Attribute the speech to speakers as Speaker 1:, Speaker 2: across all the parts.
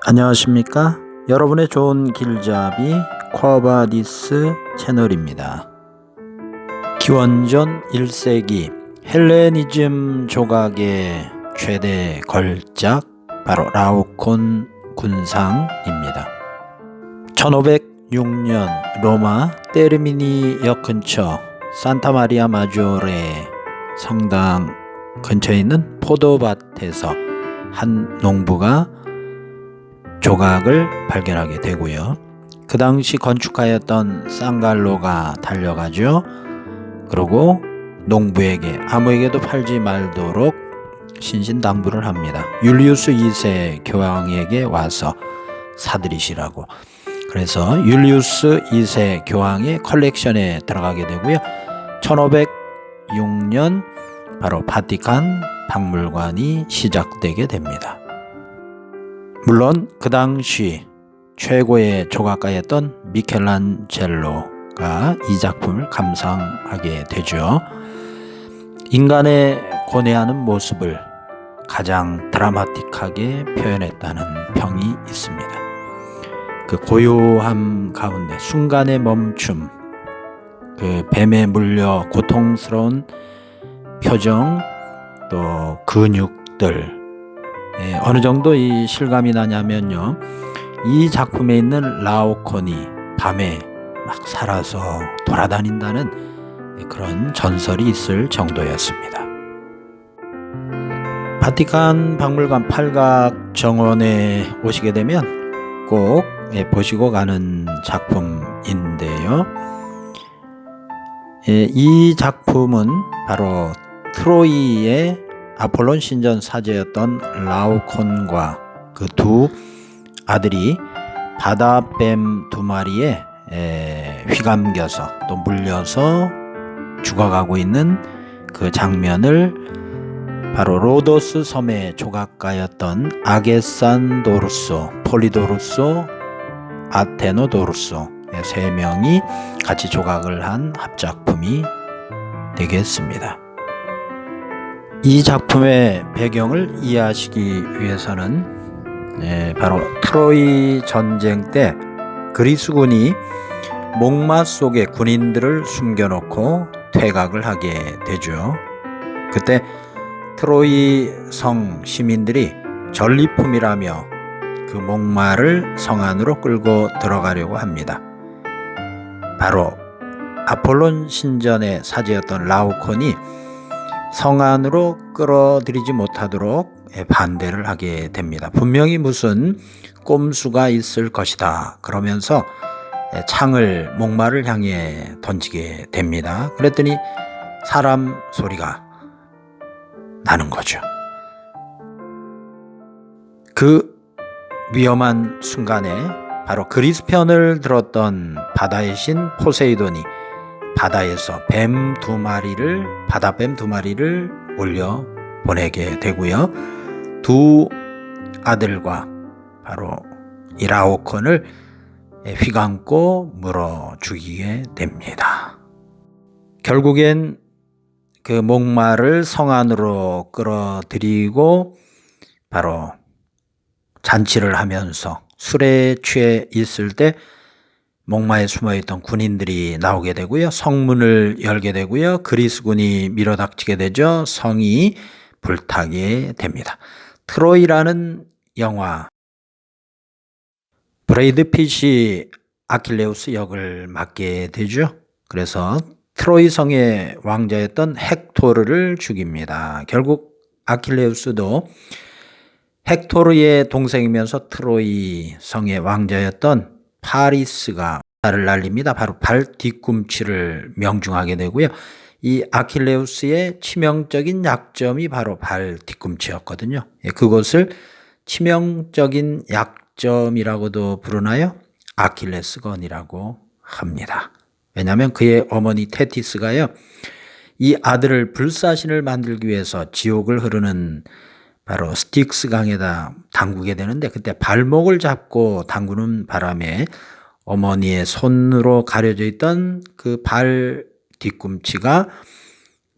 Speaker 1: 안녕하십니까? 여러분의 좋은 길잡이 쿼바디스 채널입니다. 기원전 1세기 헬레니즘 조각의 최대 걸작 바로 라오콘 군상입니다. 1506년 로마 테르미니역 근처 산타마리아 마조레 성당 근처에 있는 포도밭에서 한 농부가 조각을 발견하게 되고요. 그 당시 건축하였던 쌍갈로가 달려가죠. 그리고 농부에게 아무에게도 팔지 말도록 신신당부를 합니다. 율리우스 2세 교황에게 와서 사들이시라고. 그래서 율리우스 2세 교황의 컬렉션에 들어가게 되고요. 1506년 바로 바티칸 박물관이 시작되게 됩니다. 물론 그 당시 최고의 조각가였던 미켈란젤로가 이 작품을 감상하게 되죠. 인간의 고뇌하는 모습을 가장 드라마틱하게 표현했다는 평이 있습니다. 그 고요함 가운데 순간의 멈춤, 그 뱀에 물려 고통스러운 표정, 또 근육들, 어느 정도 이 실감이 나냐면요, 이 작품에 있는 라오콘이 밤에 막 살아서 돌아다닌다는 그런 전설이 있을 정도였습니다. 바티칸 박물관 팔각 정원에 오시게 되면 꼭 보시고 가는 작품인데요. 이 작품은 바로 트로이의 아폴론 신전 사제였던 라오콘과 그 두 아들이 바다뱀 두 마리에 휘감겨서 또 물려서 죽어가고 있는 그 장면을 바로 로도스 섬의 조각가였던 아게산도루소, 폴리도루소, 아테노도루소 세 명이 같이 조각을 한 합작품이 되겠습니다. 이 작품의 배경을 이해하시기 위해서는 바로 트로이 전쟁 때 그리스군이 목마 속에 군인들을 숨겨놓고 퇴각을 하게 되죠. 그때 트로이 성 시민들이 전리품이라며 그 목마를 성 안으로 끌고 들어가려고 합니다. 바로 아폴론 신전의 사제였던 라오콘이 성 안으로 끌어들이지 못하도록 반대를 하게 됩니다. 분명히 무슨 꼼수가 있을 것이다 그러면서 창을 목마를 향해 던지게 됩니다. 그랬더니 사람 소리가 나는 거죠. 그 위험한 순간에 바로 그리스 편을 들었던 바다의 신 포세이돈이 바다에서 바다뱀 두 마리를 올려 보내게 되고요. 두 아들과 바로 이 라오콘을 휘감고 물어 죽이게 됩니다. 결국엔 그 목마를 성 안으로 끌어들이고 바로 잔치를 하면서 술에 취해 있을 때 목마에 숨어있던 군인들이 나오게 되고요. 성문을 열게 되고요. 그리스군이 밀어닥치게 되죠. 성이 불타게 됩니다. 트로이라는 영화, 브래드 핏이 아킬레우스 역을 맡게 되죠. 그래서 트로이 성의 왕자였던 헥토르를 죽입니다. 결국 아킬레우스도 헥토르의 동생이면서 트로이 성의 왕자였던 파리스가 발을 날립니다. 바로 발 뒤꿈치를 명중하게 되고요. 이 아킬레우스의 치명적인 약점이 바로 발 뒤꿈치였거든요. 그것을 치명적인 약점이라고도 부르나요? 아킬레스건이라고 합니다. 왜냐하면 그의 어머니 테티스가요, 이 아들을 불사신을 만들기 위해서 지옥을 흐르는 바로 스틱스 강에다 담그게 되는데, 그때 발목을 잡고 담그는 바람에 어머니의 손으로 가려져 있던 그 발 뒤꿈치가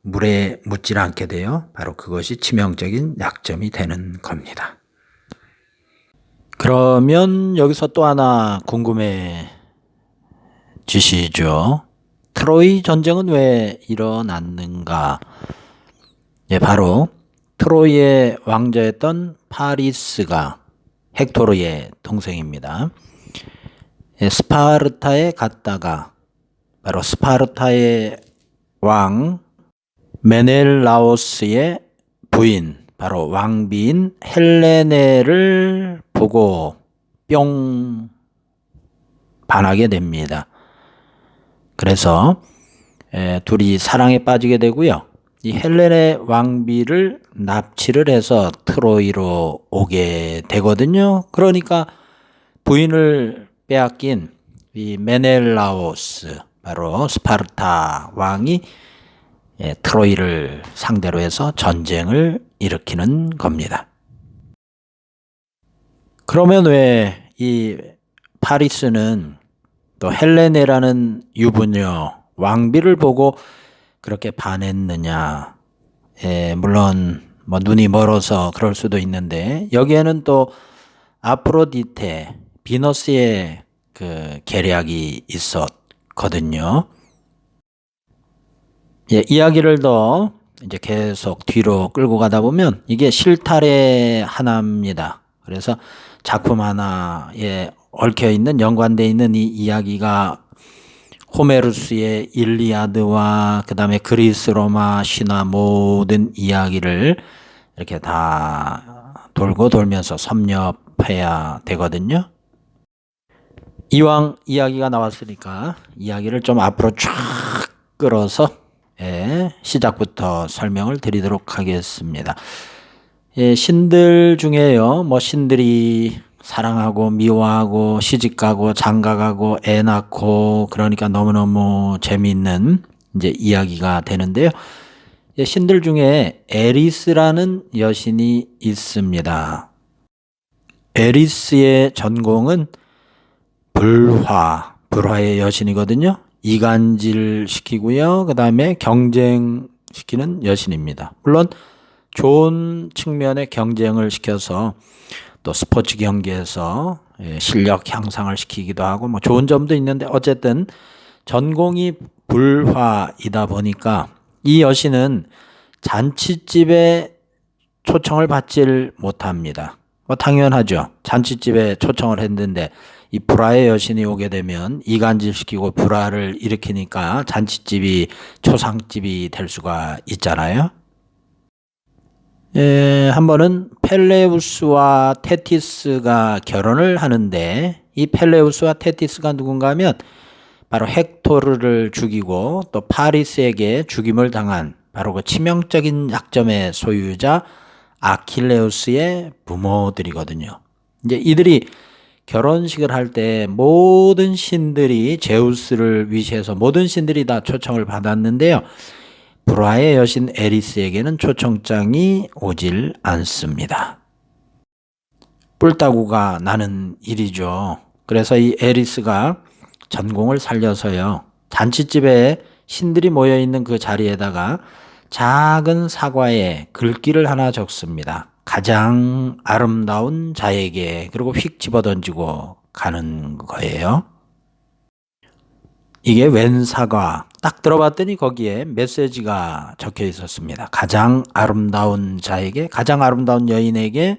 Speaker 1: 물에 묻질 않게 돼요. 바로 그것이 치명적인 약점이 되는 겁니다. 그러면 여기서 또 하나 궁금해지시죠? 트로이 전쟁은 왜 일어났는가? 예, 바로 트로이의 왕자였던 파리스가 헥토르의 동생입니다. 예, 스파르타에 갔다가 바로 스파르타의 왕 메넬라오스의 부인, 바로 왕비인 헬레네를 보고 뿅 반하게 됩니다. 그래서 둘이 사랑에 빠지게 되고요. 이 헬레네 왕비를 납치를 해서 트로이로 오게 되거든요. 그러니까 부인을 빼앗긴 이 메넬라오스, 바로 스파르타 왕이 트로이를 상대로 해서 전쟁을 일으키는 겁니다. 그러면 왜 이 파리스는 또 헬레네라는 유부녀 왕비를 보고 그렇게 반했느냐? 물론 뭐 눈이 멀어서 그럴 수도 있는데 여기에는 또 아프로디테, 비너스의 그 계략이 있었거든요. 예, 이야기를 더 이제 계속 뒤로 끌고 가다 보면 이게 실타래 하나입니다. 그래서 작품 하나에 얽혀 있는, 연관되어 있는 이 이야기가 호메루스의 일리아드와 그 다음에 그리스 로마 신화 모든 이야기를 이렇게 다 돌고 돌면서 섭렵해야 되거든요. 이왕 이야기가 나왔으니까 이야기를 좀 앞으로 쫙 끌어서 시작부터 설명을 드리도록 하겠습니다. 신들 중에요, 뭐 신들이 사랑하고 미워하고 시집가고 장가가고 애 낳고, 그러니까 너무너무 재미있는 이제 이야기가 되는데요. 신들 중에 에리스라는 여신이 있습니다. 에리스의 전공은 불화의 여신이거든요. 이간질 시키고요. 그 다음에 경쟁시키는 여신입니다. 물론 좋은 측면의 경쟁을 시켜서 또 스포츠 경기에서 실력 향상을 시키기도 하고 뭐 좋은 점도 있는데, 어쨌든 전공이 불화이다 보니까 이 여신은 잔치집에 초청을 받질 못합니다. 뭐 당연하죠. 잔치집에 초청을 했는데 이 불화의 여신이 오게 되면 이간질시키고 불화를 일으키니까 잔치집이 초상집이 될 수가 있잖아요. 한 번은 펠레우스와 테티스가 결혼을 하는데, 이 펠레우스와 테티스가 누군가 하면 바로 헥토르를 죽이고 또 파리스에게 죽임을 당한 바로 그 치명적인 약점의 소유자 아킬레우스의 부모들이거든요. 이제 이들이 결혼식을 할 때 모든 신들이, 제우스를 위시해서 모든 신들이 다 초청을 받았는데요. 불화의 여신 에리스에게는 초청장이 오질 않습니다. 뿔따구가 나는 일이죠. 그래서 이 에리스가 전공을 살려서요, 잔치집에 신들이 모여있는 그 자리에다가 작은 사과에 글귀를 하나 적습니다. 가장 아름다운 자에게. 그리고 휙 집어던지고 가는 거예요. 이게 웬 사과? 딱 들어봤더니 거기에 메시지가 적혀 있었습니다. 가장 아름다운 자에게, 가장 아름다운 여인에게,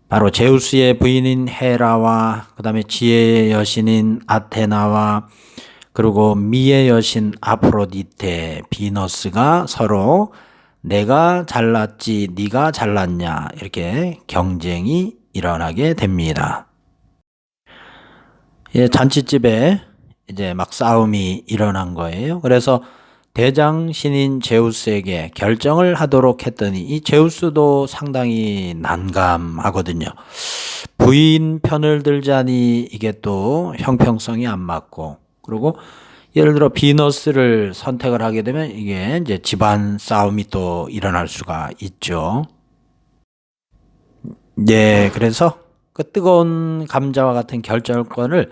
Speaker 1: 바로 제우스의 부인인 헤라와 그 다음에 지혜의 여신인 아테나와 그리고 미의 여신 아프로디테, 비너스가 서로 내가 잘났지 네가 잘났냐 이렇게 경쟁이 일어나게 됩니다. 잔치집에 이제 막 싸움이 일어난 거예요. 그래서 대장신인 제우스에게 결정을 하도록 했더니 이 제우스도 상당히 난감하거든요. 부인 편을 들자니 이게 또 형평성이 안 맞고, 그리고 예를 들어 비너스를 선택을 하게 되면 이게 이제 집안 싸움이 또 일어날 수가 있죠. 그래서 그 뜨거운 감자와 같은 결정권을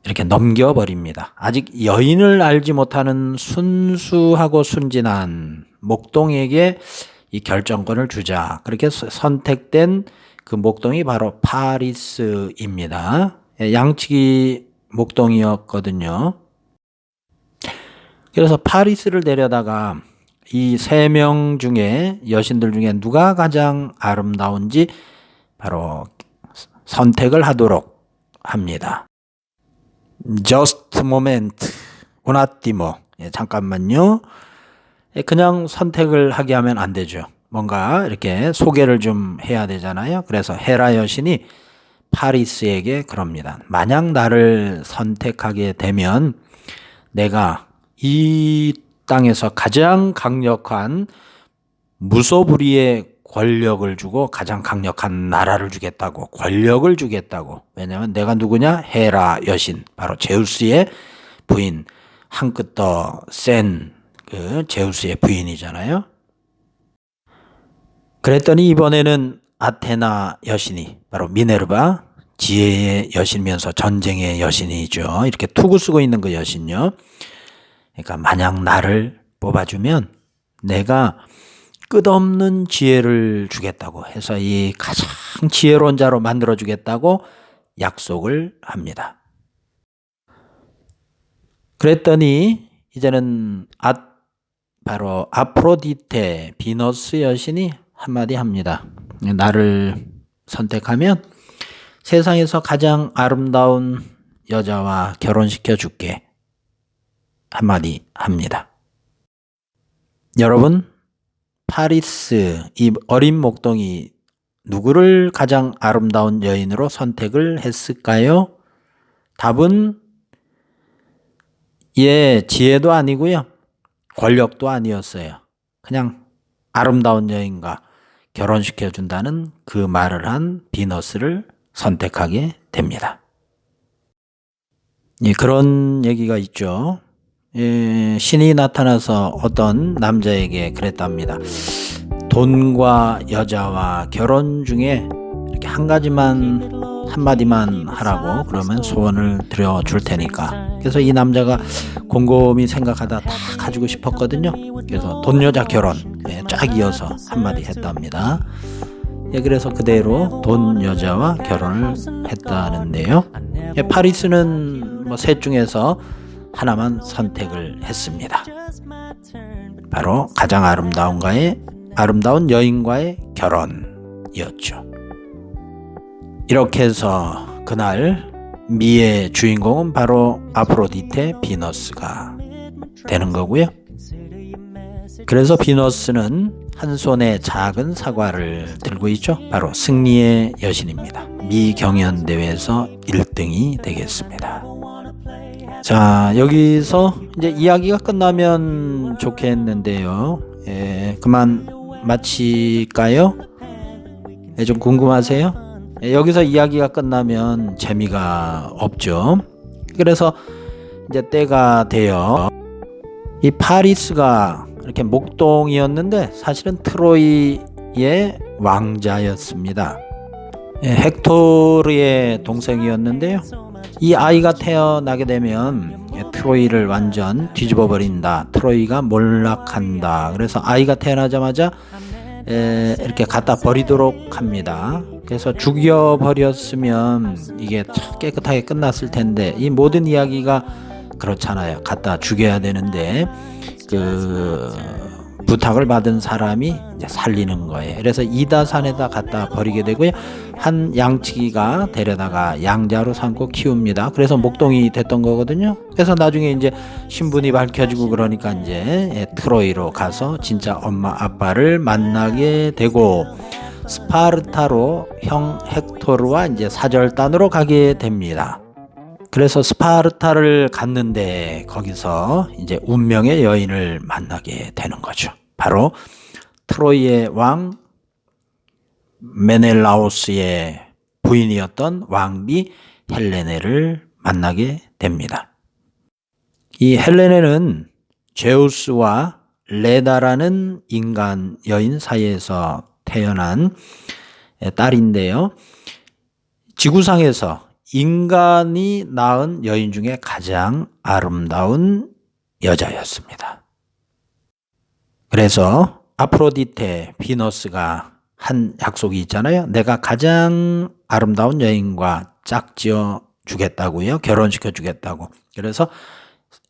Speaker 1: 이렇게 넘겨버립니다. 아직 여인을 알지 못하는 순수하고 순진한 목동에게 이 결정권을 주자. 그렇게 선택된 그 목동이 바로 파리스입니다. 양치기 목동이었거든요. 그래서 파리스를 데려다가 이 세 명 중에 여신들 중에 누가 가장 아름다운지 바로 선택을 하도록 합니다. Just moment, un attimo. 잠깐만요. 그냥 선택을 하게 하면 안 되죠. 뭔가 이렇게 소개를 좀 해야 되잖아요. 그래서 헤라 여신이 파리스에게 그럽니다. 만약 나를 선택하게 되면 내가 이 땅에서 가장 강력한 무소불위의 권력을 주고 가장 강력한 나라를 주겠다고, 권력을 주겠다고. 왜냐하면 내가 누구냐? 헤라 여신, 바로 제우스의 부인, 한 끗 더 센 그 제우스의 부인이잖아요. 그랬더니 이번에는 아테나 여신이, 바로 미네르바, 지혜의 여신이면서 전쟁의 여신이죠. 이렇게 투구 쓰고 있는 그 여신요. 그러니까 만약 나를 뽑아주면 내가 끝없는 지혜를 주겠다고 해서 이 가장 지혜로운 자로 만들어주겠다고 약속을 합니다. 그랬더니 이제는 바로 아프로디테, 비너스 여신이 한마디 합니다. 나를 선택하면 세상에서 가장 아름다운 여자와 결혼시켜 줄게. 한마디 합니다. 여러분, 파리스, 이 어린 목동이 누구를 가장 아름다운 여인으로 선택을 했을까요? 답은 지혜도 아니고요. 권력도 아니었어요. 그냥 아름다운 여인과 결혼시켜 준다는 그 말을 한 비너스를 선택하게 됩니다. 그런 얘기가 있죠. 신이 나타나서 어떤 남자에게 그랬답니다. 돈과 여자와 결혼 중에 이렇게 한마디만 하라고, 그러면 소원을 들어줄 테니까. 그래서 이 남자가 곰곰이 생각하다 다 가지고 싶었거든요. 그래서 돈, 여자, 결혼 쫙 이어서 한마디 했답니다. 그래서 그대로 돈, 여자와 결혼을 했다는데요. 파리스는 셋 중에서 하나만 선택을 했습니다. 바로 가장 아름다운 여인과의 결혼이었죠. 이렇게 해서 그날 미의 주인공은 바로 아프로디테 비너스가 되는 거고요. 그래서 비너스는 한 손에 작은 사과를 들고 있죠. 바로 승리의 여신입니다. 미 경연대회에서 1등이 되겠습니다. 자, 여기서 이제 이야기가 끝나면 좋겠는데요. 그만 마칠까요? 좀 궁금하세요? 여기서 이야기가 끝나면 재미가 없죠. 그래서 이제 때가 돼요. 이 파리스가 이렇게 목동이었는데 사실은 트로이의 왕자였습니다. 헥토르의 동생이었는데요. 이 아이가 태어나게 되면 트로이를 완전 뒤집어 버린다. 트로이가 몰락한다. 그래서 아이가 태어나자마자 이렇게 갖다 버리도록 합니다. 그래서 죽여버렸으면 이게 깨끗하게 끝났을 텐데, 이 모든 이야기가 그렇잖아요. 갖다 죽여야 되는데 부탁을 받은 사람이 이제 살리는 거예요. 그래서 이다산에다 갖다 버리게 되고요. 한 양치기가 데려다가 양자로 삼고 키웁니다. 그래서 목동이 됐던 거거든요. 그래서 나중에 이제 신분이 밝혀지고 그러니까 이제 트로이로 가서 진짜 엄마 아빠를 만나게 되고, 스파르타로 형 헥토르와 이제 사절단으로 가게 됩니다. 그래서 스파르타를 갔는데 거기서 이제 운명의 여인을 만나게 되는 거죠. 바로 트로이의 왕 메넬라오스의 부인이었던 왕비 헬레네를 만나게 됩니다. 이 헬레네는 제우스와 레다라는 인간 여인 사이에서 태어난 딸인데요. 지구상에서 인간이 낳은 여인 중에 가장 아름다운 여자였습니다. 그래서 아프로디테, 비너스가 한 약속이 있잖아요. 내가 가장 아름다운 여인과 짝지어 주겠다고요. 결혼시켜 주겠다고. 그래서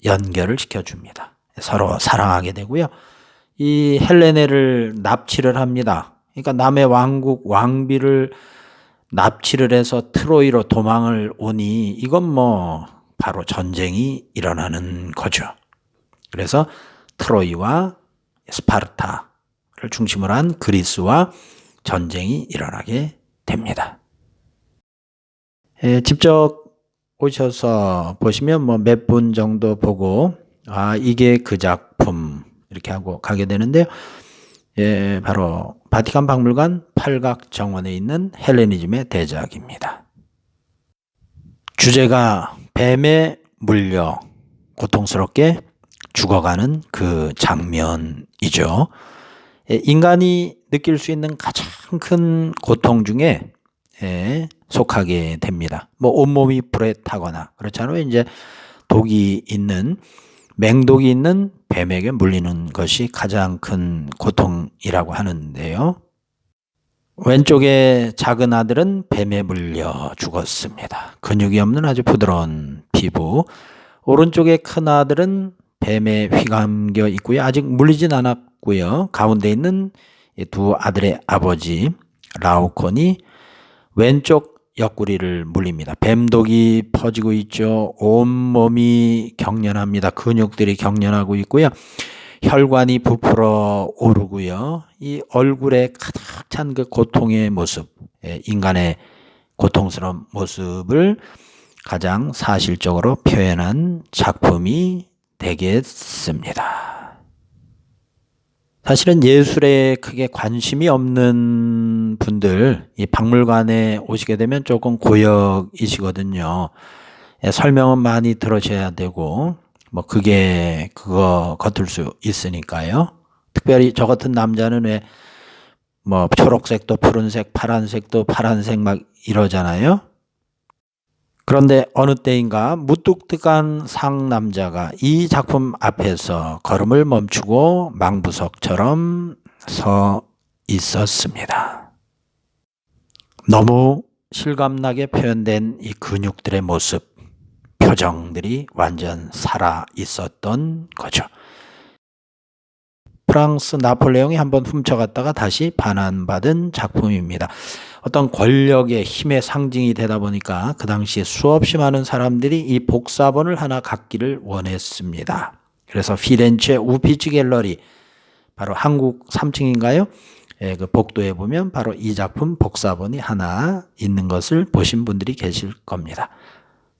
Speaker 1: 연결을 시켜줍니다. 서로 사랑하게 되고요. 이 헬레네를 납치를 합니다. 그러니까 남의 왕국 왕비를 납치를 해서 트로이로 도망을 오니 이건 뭐 바로 전쟁이 일어나는 거죠. 그래서 트로이와 스파르타를 중심으로 한 그리스와 전쟁이 일어나게 됩니다. 직접 오셔서 보시면 뭐 몇 분 정도 보고 이게 그 작품 이렇게 하고 가게 되는데요. 바로 바티칸 박물관 팔각 정원에 있는 헬레니즘의 대작입니다. 주제가 뱀에 물려 고통스럽게 죽어가는 그 장면이죠. 인간이 느낄 수 있는 가장 큰 고통 중에 속하게 됩니다. 뭐 온몸이 불에 타거나 그렇잖아요. 이제 독이 있는 맹독이 있는 뱀에게 물리는 것이 가장 큰 고통이라고 하는데요. 왼쪽의 작은 아들은 뱀에 물려 죽었습니다. 근육이 없는 아주 부드러운 피부. 오른쪽의 큰 아들은 뱀에 휘감겨 있고요. 아직 물리진 않았고요. 가운데 있는 두 아들의 아버지 라오콘이 왼쪽 옆구리를 물립니다. 뱀독이 퍼지고 있죠. 온몸이 경련합니다. 근육들이 경련하고 있고요. 혈관이 부풀어 오르고요. 이 얼굴에 가득 찬 그 고통의 모습, 인간의 고통스러운 모습을 가장 사실적으로 표현한 작품이 되겠습니다. 사실은 예술에 크게 관심이 없는 분들, 이 박물관에 오시게 되면 조금 고역이시거든요. 설명은 많이 들으셔야 되고, 뭐 그거 겉을 수 있으니까요. 특별히 저 같은 남자는 왜 뭐 초록색도 푸른색, 파란색도 파란색 막 이러잖아요. 그런데 어느 때인가 무뚝뚝한 상남자가 이 작품 앞에서 걸음을 멈추고 망부석처럼 서 있었습니다. 너무 실감나게 표현된 이 근육들의 모습, 표정들이 완전 살아 있었던 거죠. 프랑스 나폴레옹이 한번 훔쳐갔다가 다시 반환받은 작품입니다. 어떤 권력의 힘의 상징이 되다 보니까 그 당시에 수없이 많은 사람들이 이 복사본을 하나 갖기를 원했습니다. 그래서 피렌체 우피치 갤러리, 바로 한국 3층인가요? 그 복도에 보면 바로 이 작품 복사본이 하나 있는 것을 보신 분들이 계실 겁니다.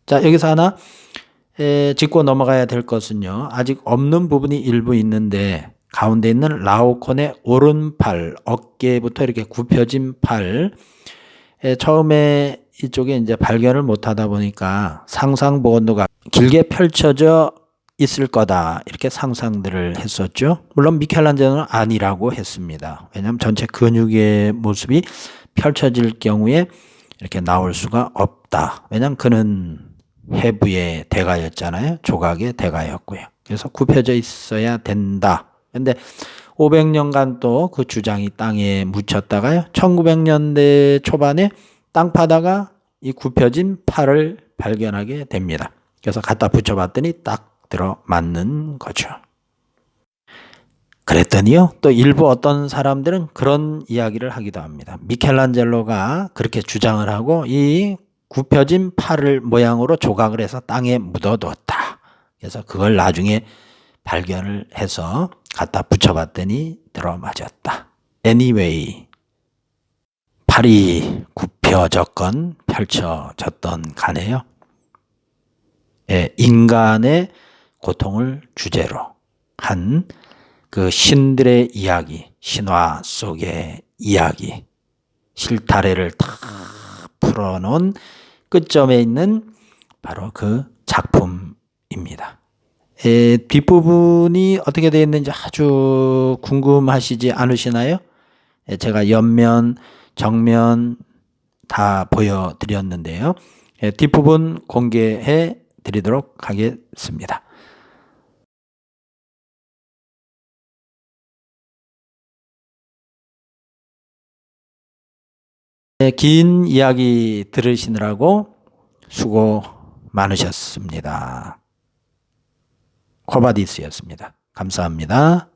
Speaker 1: 자, 여기서 하나 짚고 넘어가야 될 것은요. 아직 없는 부분이 일부 있는데 가운데 있는 라오콘의 오른팔, 어깨부터 이렇게 굽혀진 팔, 처음에 이쪽에 이제 발견을 못 하다 보니까 상상보건도가 길게 펼쳐져 있을 거다 이렇게 상상들을 했었죠. 물론 미켈란젤로는 아니라고 했습니다. 왜냐하면 전체 근육의 모습이 펼쳐질 경우에 이렇게 나올 수가 없다. 왜냐하면 그는 해부의 대가였잖아요. 조각의 대가였고요. 그래서 굽혀져 있어야 된다. 근데 500년간 또 그 주장이 땅에 묻혔다가요. 1900년대 초반에 땅 파다가 이 굽혀진 팔을 발견하게 됩니다. 그래서 갖다 붙여봤더니 딱 들어맞는 거죠. 그랬더니요. 또 일부 어떤 사람들은 그런 이야기를 하기도 합니다. 미켈란젤로가 그렇게 주장을 하고 이 굽혀진 팔을 모양으로 조각을 해서 땅에 묻어뒀다. 그래서 그걸 나중에 발견을 해서 갖다 붙여봤더니 들어맞았다. Anyway, 팔이 굽혀졌건 펼쳐졌던 간에요. 인간의 고통을 주제로 한 그 신들의 이야기, 신화 속의 이야기, 실타래를 다 풀어놓은 끝점에 있는 바로 그 작품입니다. 뒷부분이 어떻게 되어 있는지 아주 궁금하시지 않으시나요? 제가 옆면, 정면 다 보여드렸는데요. 뒷부분 공개해 드리도록 하겠습니다. 긴 이야기 들으시느라고 수고 많으셨습니다. 코바디스였습니다. 감사합니다.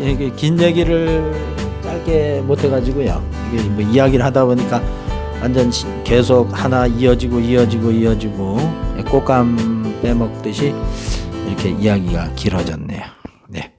Speaker 1: 이게 긴 얘기를 짧게 못해가지고요. 이게 뭐 이야기를 하다 보니까 완전 계속 하나 이어지고 꽃감 빼먹듯이 이렇게 이야기가 길어졌네요. 네.